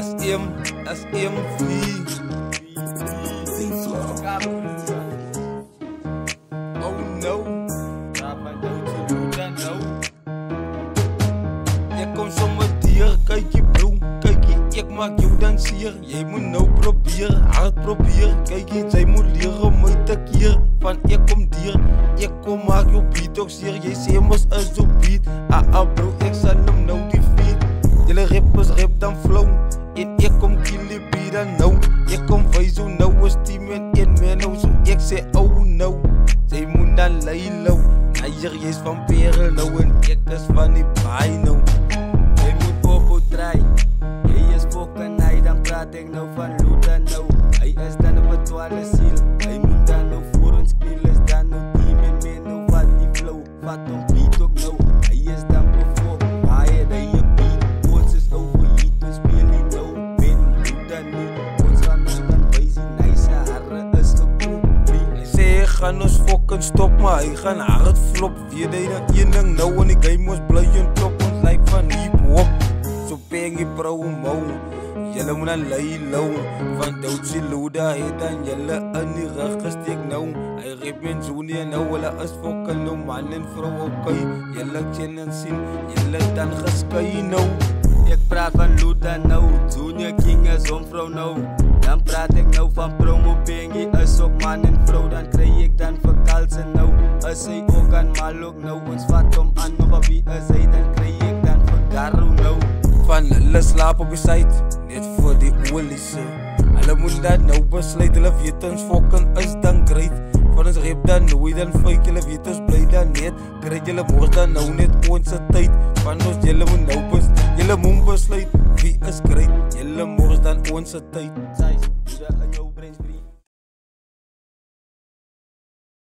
as MV. Oh no. Ek kom sommer deur, kykie bro, kykie, ek maak jou dan seer. Jy moet nou probeer, hard probeer. Kykie, jy moet leer om my te keer. Van ek kom deur, ek kom maak jou beat ook seer. Jy sê mos is op beat, bro, ek sal hom nou defeat. Julle rappers rap dan flow, en ek kom kill die beat dan nou. Ek kom wys hoe nou is team en een man nou. So ek sê oh no, jy moet dan lay low. Hier jy is van Perel nou en ek is van die baai nou. Jy moet op try, jy is fokken, hy dan praat ek nou van Luda nou. Hy is dan op 'n 12 siel, hy moet dan nou voor ons kniel. Is dan nou team en men nou wat die flow, vat hom beat ook nou. Hy is dan befok, hy het hy een beat. Ons is overheat, ons speel nie nou met Luda nie. Ons gaan ons dan wees die nice harre is gekoop. Hy sê hy gaan ons fokken stop, maar hy gaan hard flop. Weet hy dan een ding nou in die game, ons bly on top. Ons like van hip-hop, so pengie promo. Julle moet dan lay low, van Doutsie Luda het dan julle in die rug gesteek nou. Hy rap en Junior nou, hulle is fokken nou, man en vrou okay. Julle ken en sien, julle dan geskei nou. Ek praat van Luda nou, Junior King is hom vrou nou. Dan praat ek nou van promo, pengie is ook man en vrou. Dan kry ek dan vir kalse nou, is hy ook aan mal ook nou. Ons vat hom aan, maar wie is hy, dan kry ek dan vir Garo nou. Van hulle slaap op die site, net vir die oliese. Hulle moet dat nou besluit, hulle weet ons fokken is dan great. Van ons rap dan nooit dan fake, julle weet ons bly dan net. Krijg julle mors dan nou net onze tyd. Van ons julle moet nou besluit, julle moet besluit, wie is great. Julle mors dan onze tyd.